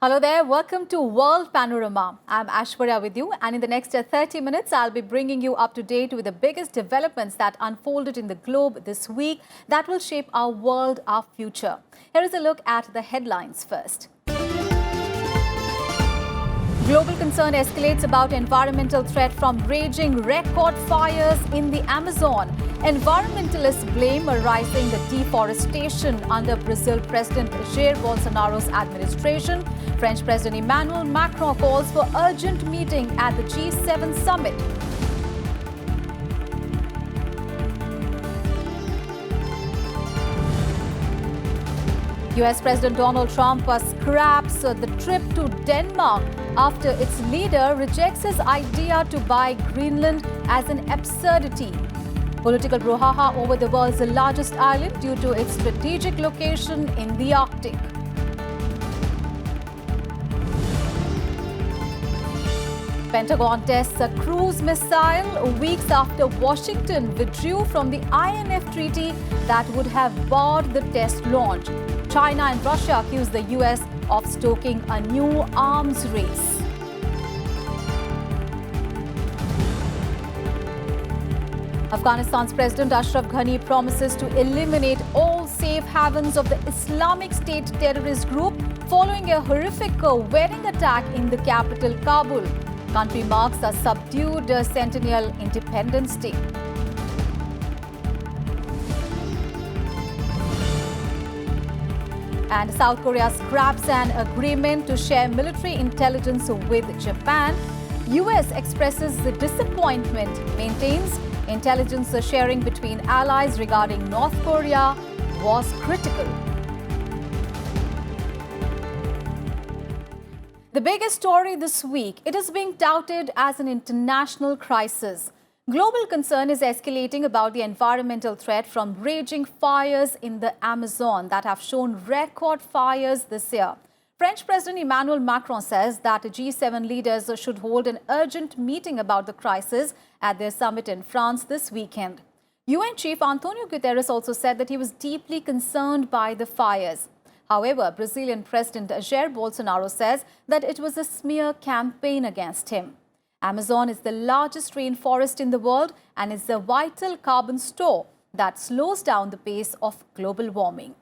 Hello there, welcome to World Panorama. I'm Aishwarya with you, and in the next 30 minutes, I'll be bringing you up to date with the biggest developments that unfolded in the globe this week that will shape our world, our future. Here is a look at the headlines first. Global concern escalates about environmental threat from raging record fires in the Amazon. Environmentalists blame a rising deforestation under Brazil President Jair Bolsonaro's administration. French President Emmanuel Macron calls for urgent meeting at the G7 summit. US President Donald Trump scraps the trip to Denmark after its leader rejects his idea to buy Greenland as an absurdity. Political brouhaha over the world's largest island due to its strategic location in the Arctic. Pentagon tests a cruise missile weeks after Washington withdrew from the INF treaty that would have barred the test launch. China and Russia accuse the US of stoking a new arms race. Afghanistan's President Ashraf Ghani promises to eliminate all safe havens of the Islamic State terrorist group following a horrific wedding attack in the capital, Kabul. Country marks a subdued centennial Independence Day. And South Korea scraps an agreement to share military intelligence with Japan. US expresses the disappointment, maintains intelligence sharing between allies regarding North Korea was critical. The biggest story this week, it is being touted as an international crisis. Global concern is escalating about the environmental threat from raging fires in the Amazon that have shown record fires this year. French President Emmanuel Macron says that G7 leaders should hold an urgent meeting about the crisis at their summit in France this weekend. UN Chief Antonio Guterres also said that he was deeply concerned by the fires. However, Brazilian President Jair Bolsonaro says that it was a smear campaign against him. Amazon is the largest rainforest in the world and is a vital carbon store that slows down the pace of global warming.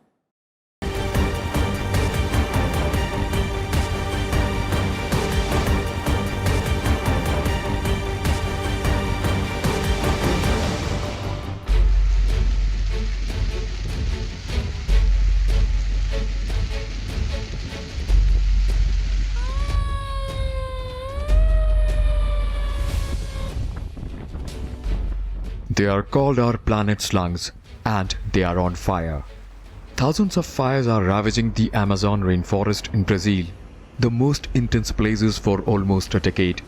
They are called our planet's lungs, and they are on fire. Thousands of fires are ravaging the Amazon rainforest in Brazil, the most intense places for almost a decade.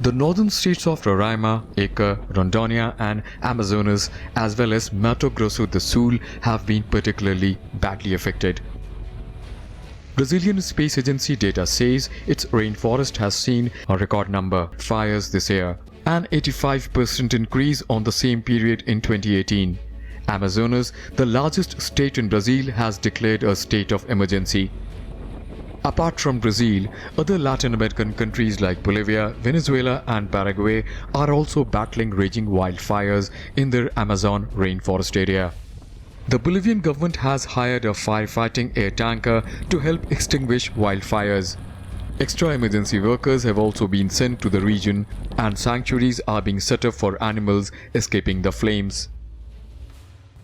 The northern states of Roraima, Acre, Rondônia and Amazonas, as well as Mato Grosso do Sul, have been particularly badly affected. Brazilian Space Agency data says its rainforest has seen a record number of fires this year, an 85% increase on the same period in 2018. Amazonas, the largest state in Brazil, has declared a state of emergency. Apart from Brazil, other Latin American countries like Bolivia, Venezuela and Paraguay are also battling raging wildfires in their Amazon rainforest area. The Bolivian government has hired a firefighting air tanker to help extinguish wildfires. Extra emergency workers have also been sent to the region, and sanctuaries are being set up for animals escaping the flames.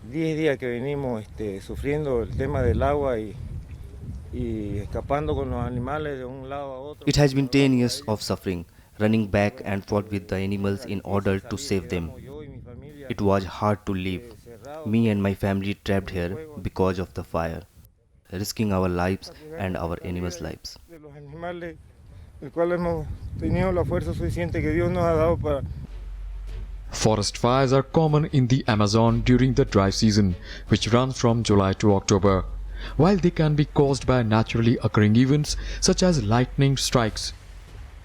10 días que venimos sufriendo el tema del agua y escapando con los animales de un lado a otro. It has been 10 years of suffering, running back and forth with the animals in order to save them. It was hard to live. Me and my family trapped here because of the fire, risking our lives and our animals' lives. Forest fires are common in the Amazon during the dry season, which runs from July to October. While they can be caused by naturally occurring events such as lightning strikes,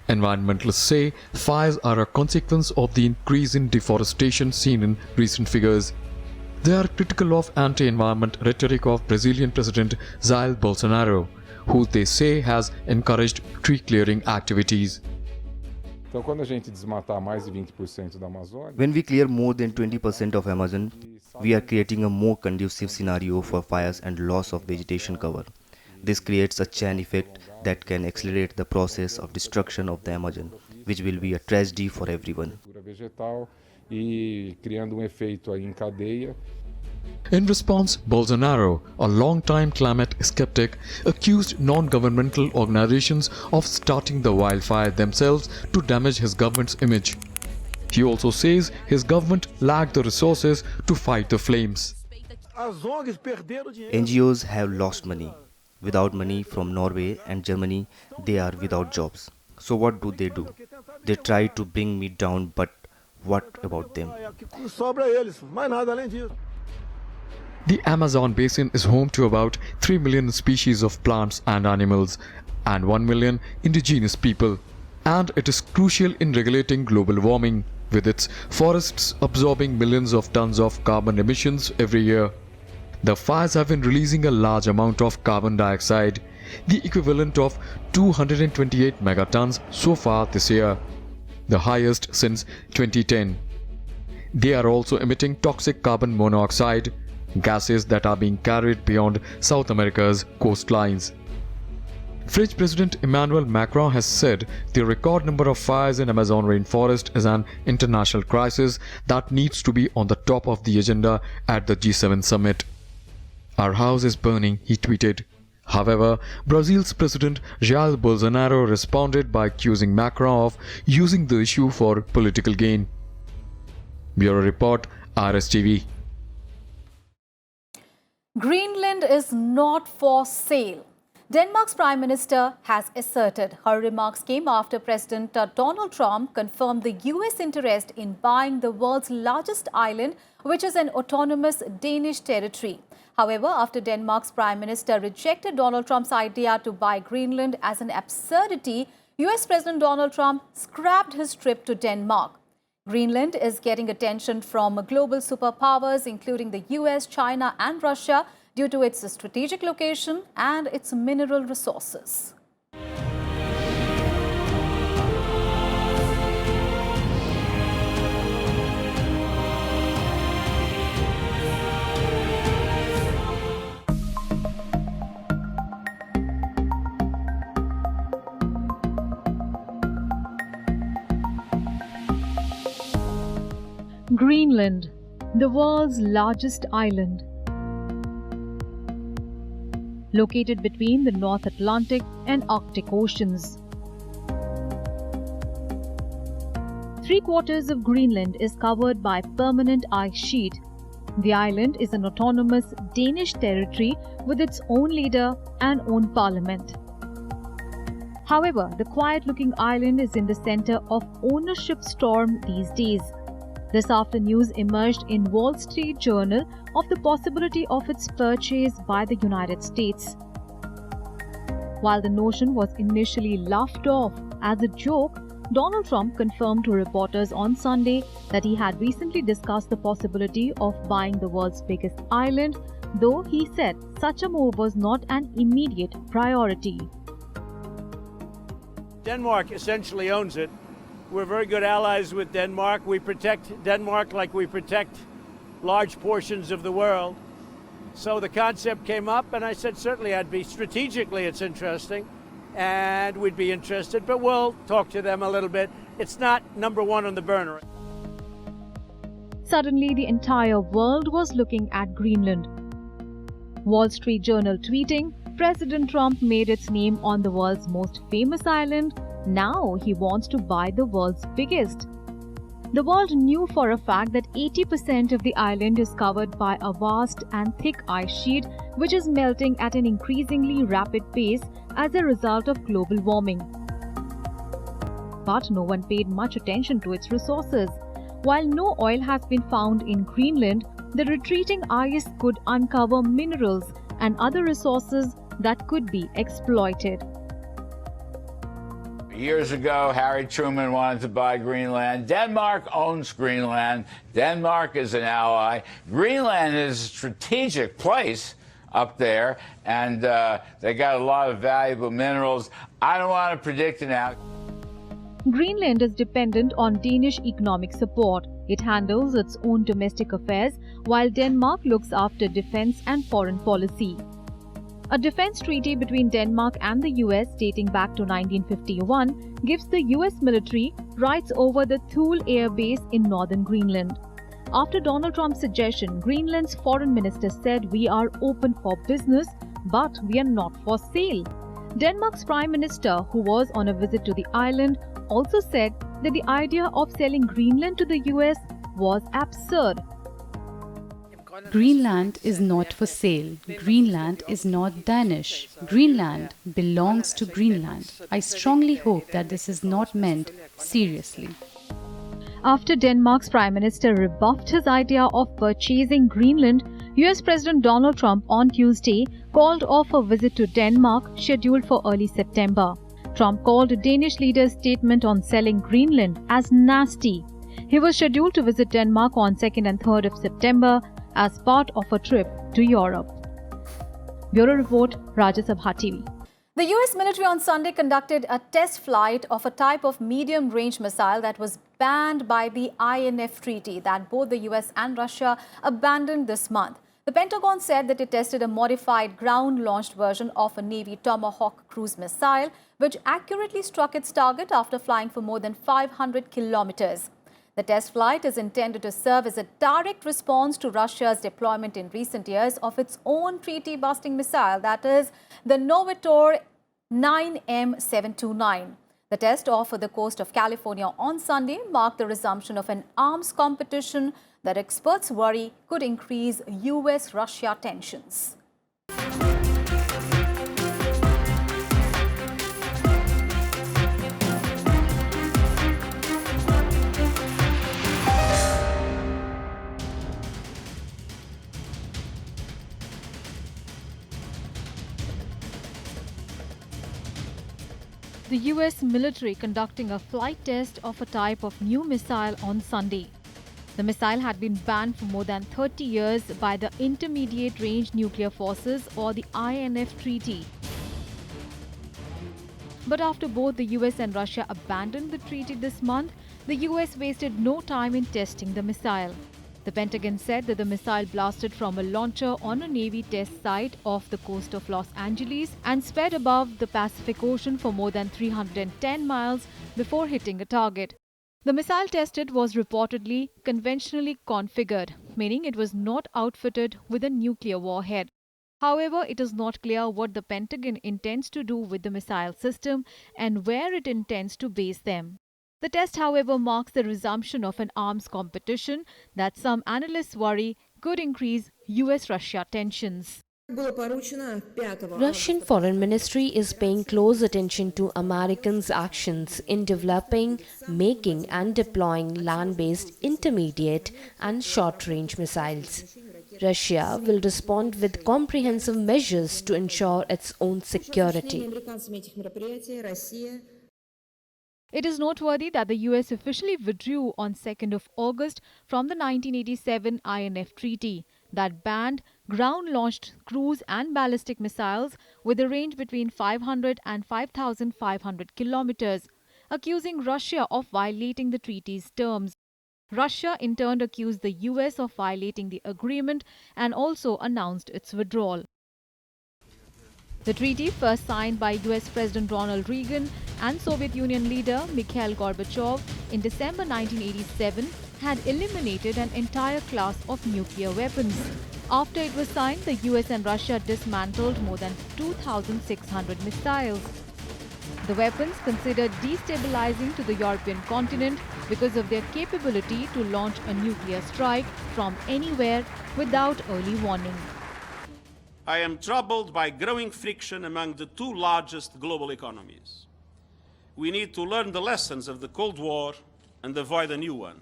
environmentalists say fires are a consequence of the increase in deforestation seen in recent figures. They are critical of anti-environment rhetoric of Brazilian President Jair Bolsonaro, who they say has encouraged tree clearing activities. Então, quando a gente desmatar mais de 20% da Amazônia, When we clear more than 20% of Amazon, we are creating a more conducive scenario for fires and loss of vegetation cover. This creates a chain effect that can accelerate the process of destruction of the Amazon, which will be a tragedy for everyone. vegetal e criando efeito aí em cadeia. In response, Bolsonaro, a long-time climate skeptic, accused non-governmental organizations of starting the wildfire themselves to damage his government's image. He also says his government lacked the resources to fight the flames. NGOs have lost money. Without money from Norway and Germany, they are without jobs. So what do? They try to bring me down, but what about them? The Amazon basin is home to about 3 million species of plants and animals and 1 million indigenous people. And it is crucial in regulating global warming, with its forests absorbing millions of tons of carbon emissions every year. The fires have been releasing a large amount of carbon dioxide, the equivalent of 228 megatons so far this year, the highest since 2010. They are also emitting toxic carbon monoxide, gases that are being carried beyond South America's coastlines. French President Emmanuel Macron has said the record number of fires in Amazon rainforest is an international crisis that needs to be on the top of the agenda at the G7 summit. Our house is burning, he tweeted. However, Brazil's President Jair Bolsonaro responded by accusing Macron of using the issue for political gain. Bureau Report, RSTV. Greenland is not for sale. Denmark's Prime Minister has asserted. Her remarks came after President Donald Trump confirmed the US interest in buying the world's largest island, which is an autonomous Danish territory. However, after Denmark's Prime Minister rejected Donald Trump's idea to buy Greenland as an absurdity, US President Donald Trump scrapped his trip to Denmark. Greenland is getting attention from global superpowers, including the US, China and Russia, due to its strategic location and its mineral resources. Greenland, the world's largest island. Located between the North Atlantic and Arctic Oceans. 3/4 of Greenland is covered by permanent ice sheet. The island is an autonomous Danish territory with its own leader and own parliament. However, the quiet-looking island is in the center of ownership storm these days. This after news emerged in Wall Street Journal of the possibility of its purchase by the United States. While the notion was initially laughed off as a joke, Donald Trump confirmed to reporters on Sunday that he had recently discussed the possibility of buying the world's biggest island, though he said such a move was not an immediate priority. Denmark essentially owns it. We're very good allies with Denmark. We protect Denmark like we protect large portions of the world. So the concept came up and I said certainly strategically it's interesting and we'd be interested, but we'll talk to them a little bit. It's not number one on the burner. Suddenly, the entire world was looking at Greenland. Wall Street Journal tweeting, President Trump made its name on the world's most famous island. Now he wants to buy the world's biggest. The world knew for a fact that 80% of the island is covered by a vast and thick ice sheet, which is melting at an increasingly rapid pace as a result of global warming. But no one paid much attention to its resources. While no oil has been found in Greenland, the retreating ice could uncover minerals and other resources that could be exploited. Years ago, Harry Truman wanted to buy Greenland. Denmark owns Greenland. Denmark is an ally. Greenland is a strategic place up there, and they got a lot of valuable minerals. I don't want to predict it now. Greenland is dependent on Danish economic support. It handles its own domestic affairs, while Denmark looks after defense and foreign policy. A defense treaty between Denmark and the US dating back to 1951 gives the US military rights over the Thule Air Base in northern Greenland. After Donald Trump's suggestion, Greenland's foreign minister said, "We are open for business, but we are not for sale." Denmark's prime minister, who was on a visit to the island, also said that the idea of selling Greenland to the US was absurd. Greenland is not for sale. Greenland is not Danish. Greenland belongs to Greenland. I strongly hope that this is not meant seriously. After Denmark's prime minister rebuffed his idea of purchasing Greenland, US President Donald Trump on Tuesday called off a visit to Denmark scheduled for early September. Trump called a Danish leader's statement on selling Greenland as nasty. He was scheduled to visit Denmark on 2nd and 3rd of September as part of a trip to Europe. Bureau Report, Rajya Sabha TV. The US military on Sunday conducted a test flight of a type of medium-range missile that was banned by the INF treaty that both the US and Russia abandoned this month. The Pentagon said that it tested a modified ground-launched version of a Navy Tomahawk cruise missile, which accurately struck its target after flying for more than 500 kilometers. The test flight is intended to serve as a direct response to Russia's deployment in recent years of its own treaty-busting missile, that is, the Novator 9M729. The test off the coast of California on Sunday marked the resumption of an arms competition that experts worry could increase US-Russia tensions. The US military conducting a flight test of a type of new missile on Sunday. The missile had been banned for more than 30 years by the Intermediate Range Nuclear Forces, or the INF treaty. But after both the US and Russia abandoned the treaty this month, the US wasted no time in testing the missile. The Pentagon said that the missile blasted from a launcher on a Navy test site off the coast of Los Angeles and sped above the Pacific Ocean for more than 310 miles before hitting a target. The missile tested was reportedly conventionally configured, meaning it was not outfitted with a nuclear warhead. However, it is not clear what the Pentagon intends to do with the missile system and where it intends to base them. The test, however, marks the resumption of an arms competition that some analysts worry could increase US-Russia tensions. Russian Foreign Ministry is paying close attention to Americans' actions in developing, making and deploying land-based intermediate and short-range missiles. Russia will respond with comprehensive measures to ensure its own security. It is noteworthy that the US officially withdrew on 2nd of August from the 1987 INF treaty that banned ground-launched cruise and ballistic missiles with a range between 500 and 5,500 kilometers, accusing Russia of violating the treaty's terms. Russia in turn accused the US of violating the agreement and also announced its withdrawal. The treaty, first signed by US President Ronald Reagan and Soviet Union leader Mikhail Gorbachev in December 1987, had eliminated an entire class of nuclear weapons. After it was signed, the US and Russia dismantled more than 2,600 missiles. The weapons considered destabilizing to the European continent because of their capability to launch a nuclear strike from anywhere without early warning. I am troubled by growing friction among the two largest global economies. We need to learn the lessons of the Cold War and avoid a new one.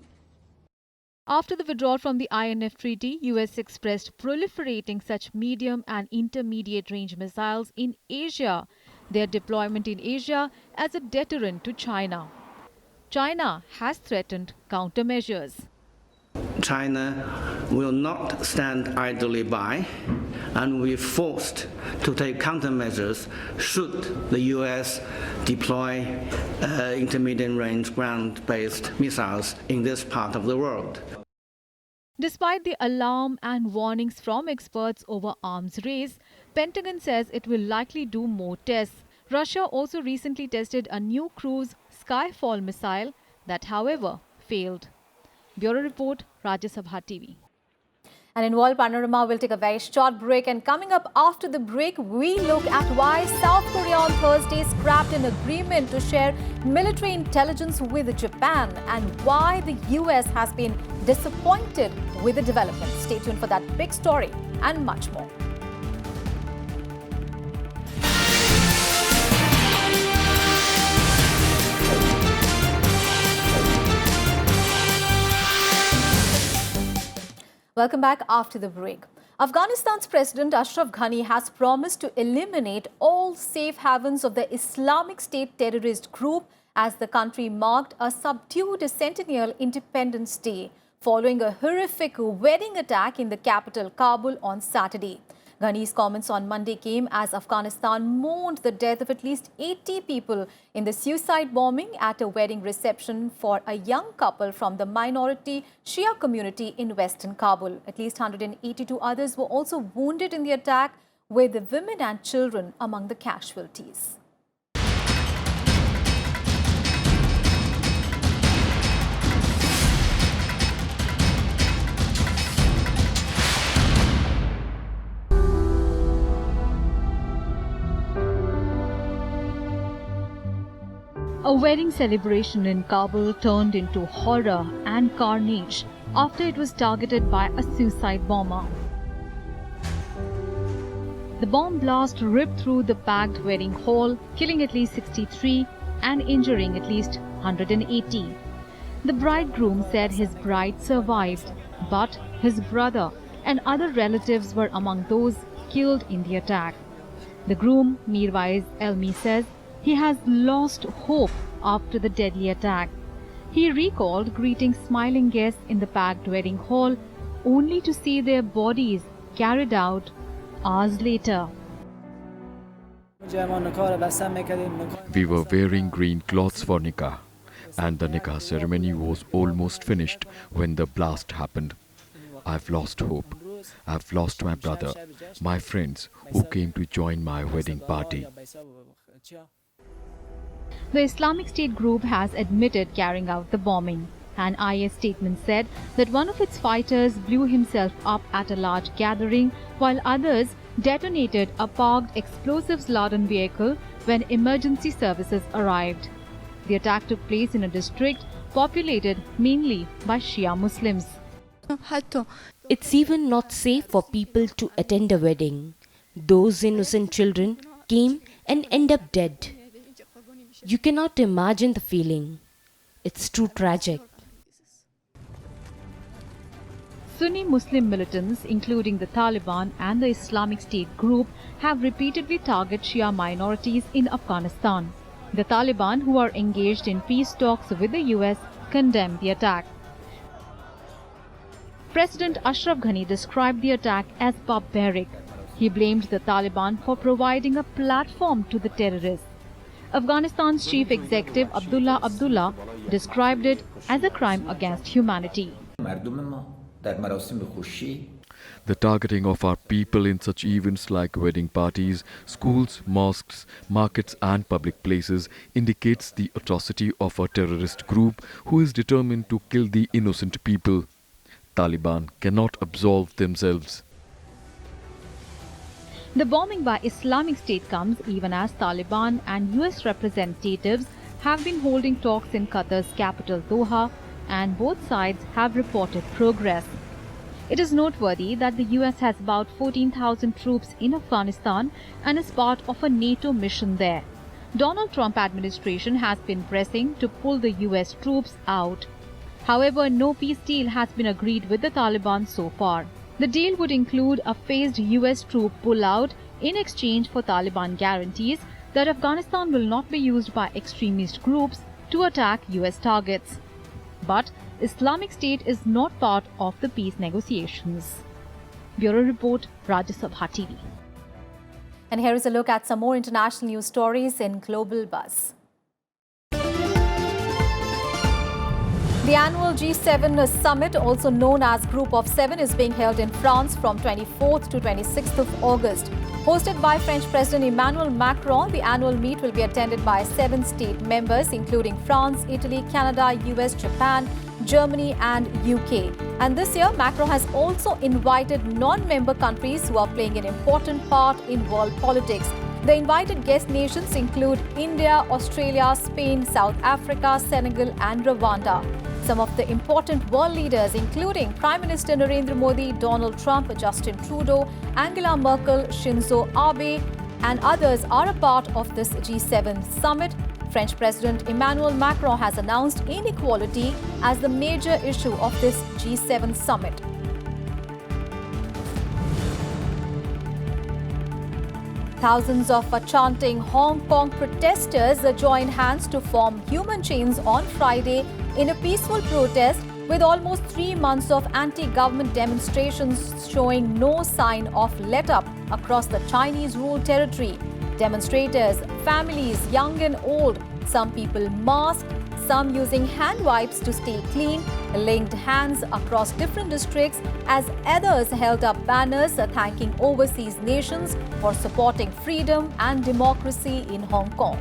After the withdrawal from the INF treaty, US expressed proliferating such medium and intermediate range missiles in Asia, their deployment in Asia as a deterrent to China. China has threatened countermeasures. China will not stand idly by and we're forced to take countermeasures should the U.S. deploy intermediate-range ground-based missiles in this part of the world. Despite the alarm and warnings from experts over arms race, Pentagon says it will likely do more tests. Russia also recently tested a new cruise Skyfall missile that, however, failed. Bureau Report, Rajya Sabha TV. And in World Panorama, we'll take a very short break. And coming up after the break, we look at why South Korea on Thursday scrapped an agreement to share military intelligence with Japan and why the US has been disappointed with the development. Stay tuned for that big story and much more. Welcome back after the break. Afghanistan's President Ashraf Ghani has promised to eliminate all safe havens of the Islamic State terrorist group as the country marked a subdued centennial Independence Day following a horrific wedding attack in the capital Kabul on Saturday. Ghani's comments on Monday came as Afghanistan mourned the death of at least 80 people in the suicide bombing at a wedding reception for a young couple from the minority Shia community in western Kabul. At least 182 others were also wounded in the attack, with the women and children among the casualties. A wedding celebration in Kabul turned into horror and carnage after it was targeted by a suicide bomber. The bomb blast ripped through the packed wedding hall, killing at least 63 and injuring at least 180. The bridegroom said his bride survived, but his brother and other relatives were among those killed in the attack. The groom, Mirwaiz Elmi, says he has lost hope after the deadly attack. He recalled greeting smiling guests in the packed wedding hall only to see their bodies carried out hours later. We were wearing green cloths for nikah, and the nikah ceremony was almost finished when the blast happened. I've lost hope. I've lost my brother, my friends who came to join my wedding party. The Islamic State group has admitted carrying out the bombing. An IS statement said that one of its fighters blew himself up at a large gathering, while others detonated a parked explosives-laden vehicle when emergency services arrived. The attack took place in a district populated mainly by Shia Muslims. It's even not safe for people to attend a wedding. Those innocent children came and end up dead. You cannot imagine the feeling. It's too tragic. Sunni Muslim militants, including the Taliban and the Islamic State group, have repeatedly targeted Shia minorities in Afghanistan. The Taliban, who are engaged in peace talks with the US, condemned the attack. President Ashraf Ghani described the attack as barbaric. He blamed the Taliban for providing a platform to the terrorists. Afghanistan's chief executive Abdullah Abdullah described it as a crime against humanity. The targeting of our people in such events like wedding parties, schools, mosques, markets and public places indicates the atrocity of a terrorist group who is determined to kill the innocent people. Taliban cannot absolve themselves. The bombing by Islamic State comes even as Taliban and US representatives have been holding talks in Qatar's capital Doha, and both sides have reported progress. It is noteworthy that the US has about 14,000 troops in Afghanistan and is part of a NATO mission there. Donald Trump administration has been pressing to pull the US troops out. However, no peace deal has been agreed with the Taliban so far. The deal would include a phased US troop pullout in exchange for Taliban guarantees that Afghanistan will not be used by extremist groups to attack US targets. But Islamic State is not part of the peace negotiations. Bureau Report, Rajya Sabha TV. And here is a look at some more international news stories in Global Buzz. The annual G7 summit, also known as Group of Seven, is being held in France from 24th to 26th of August. Hosted by French President Emmanuel Macron, the annual meet will be attended by 7 state members, including France, Italy, Canada, US, Japan, Germany and UK. And this year, Macron has also invited non-member countries who are playing an important part in world politics. The invited guest nations include India, Australia, Spain, South Africa, Senegal and Rwanda. Some of the important world leaders, including Prime Minister Narendra Modi, Donald Trump, Justin Trudeau, Angela Merkel, Shinzo Abe and others are a part of this G7 summit. French President Emmanuel Macron has announced inequality as the major issue of this G7 summit. Thousands of chanting Hong Kong protesters joined hands to form human chains on Friday in a peaceful protest, with almost 3 months of anti-government demonstrations showing no sign of let-up across the Chinese ruled territory. Demonstrators, families, young and old, some people masked, some using hand wipes to stay clean, linked hands across different districts as others held up banners thanking overseas nations for supporting freedom and democracy in Hong Kong.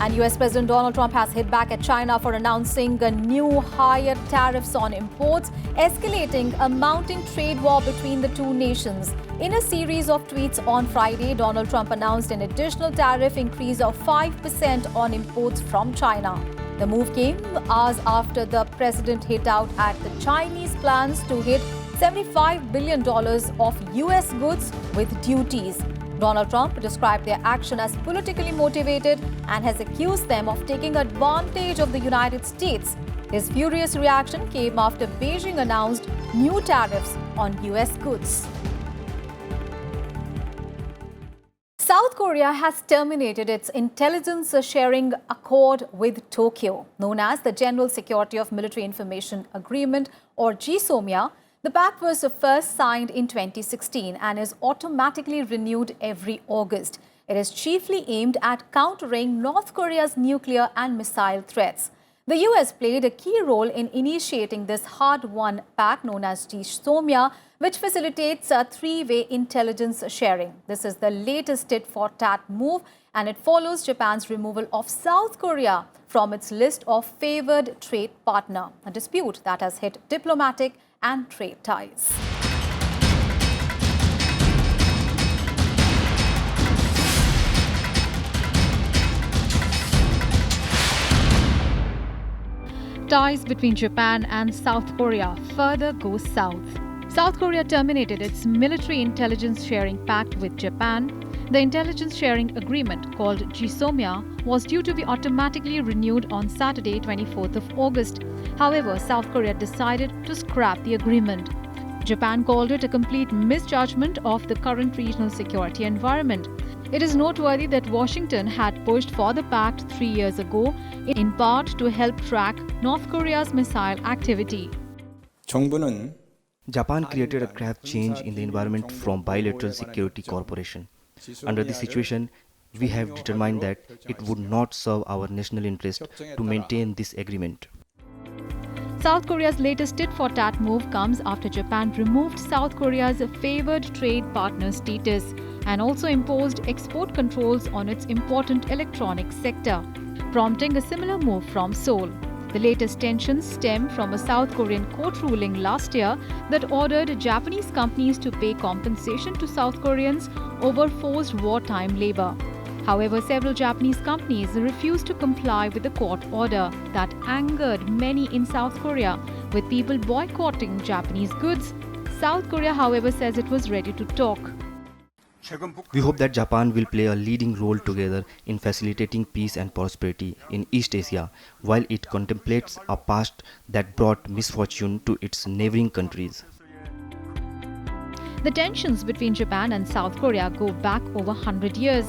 And US President Donald Trump has hit back at China for announcing new higher tariffs on imports, escalating a mounting trade war between the two nations. In a series of tweets on Friday, Donald Trump announced an additional tariff increase of 5% on imports from China. The move came hours after the president hit out at the Chinese plans to hit $75 billion of US goods with duties. Donald Trump described their action as politically motivated and has accused them of taking advantage of the United States. His furious reaction came after Beijing announced new tariffs on US goods. South Korea has terminated its intelligence sharing accord with Tokyo, known as the General Security of Military Information Agreement or GSOMIA. The pact was first signed in 2016 and is automatically renewed every August. It is chiefly aimed at countering North Korea's nuclear and missile threats. The US played a key role in initiating this hard-won pact known as GSOMIA, which facilitates a three-way intelligence sharing. This is the latest tit-for-tat move, and it follows Japan's removal of South Korea from its list of favored trade partner, a dispute that has hit diplomatic and trade ties. Ties between Japan and South Korea further go south. South Korea terminated its military intelligence sharing pact with Japan. The intelligence sharing agreement, called GSOMIA, was due to be automatically renewed on Saturday, 24th of August. However, South Korea decided to scrap the agreement. Japan called it a complete misjudgment of the current regional security environment. It is noteworthy that Washington had pushed for the pact 3 years ago, in part to help track North Korea's missile activity. Japan created a grave change in the environment from bilateral security cooperation. Under this situation, we have determined that it would not serve our national interest to maintain this agreement. South Korea's latest tit-for-tat move comes after Japan removed South Korea's favored trade partner status and also imposed export controls on its important electronics sector, prompting a similar move from Seoul. The latest tensions stem from a South Korean court ruling last year that ordered Japanese companies to pay compensation to South Koreans over forced wartime labor. However, several Japanese companies refused to comply with the court order that angered many in South Korea, with people boycotting Japanese goods. South Korea, however, says it was ready to talk. We hope that Japan will play a leading role together in facilitating peace and prosperity in East Asia, while it contemplates a past that brought misfortune to its neighboring countries. The tensions between Japan and South Korea go back over 100 years.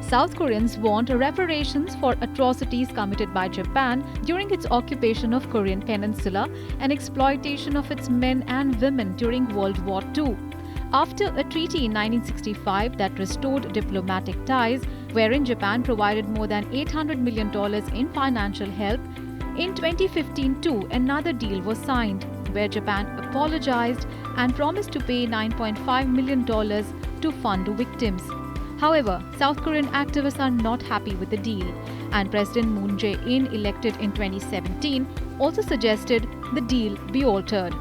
South Koreans want reparations for atrocities committed by Japan during its occupation of Korean Peninsula and exploitation of its men and women during World War II. After a treaty in 1965 that restored diplomatic ties, wherein Japan provided more than $800 million in financial help, in 2015 too, another deal was signed, where Japan apologized and promised to pay $9.5 million to fund victims. However, South Korean activists are not happy with the deal, and President Moon Jae-in, elected in 2017, also suggested the deal be altered.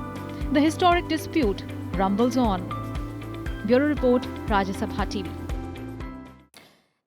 The historic dispute rumbles on. Bureau Report, Rajya Sabha TV.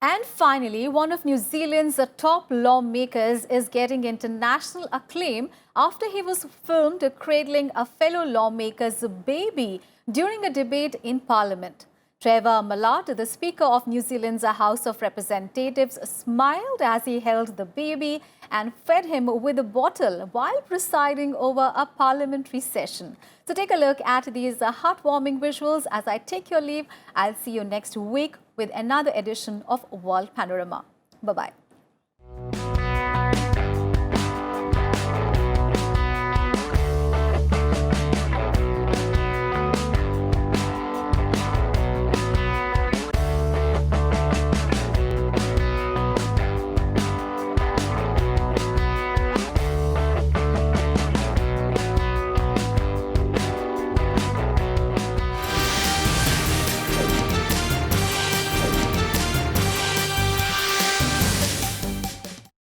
And finally, one of New Zealand's top lawmakers is getting international acclaim after he was filmed cradling a fellow lawmaker's baby during a debate in Parliament. Trevor Mallard, the Speaker of New Zealand's House of Representatives, smiled as he held the baby and fed him with a bottle while presiding over a parliamentary session. So take a look at these heartwarming visuals as I take your leave. I'll see you next week with another edition of World Panorama. Bye-bye.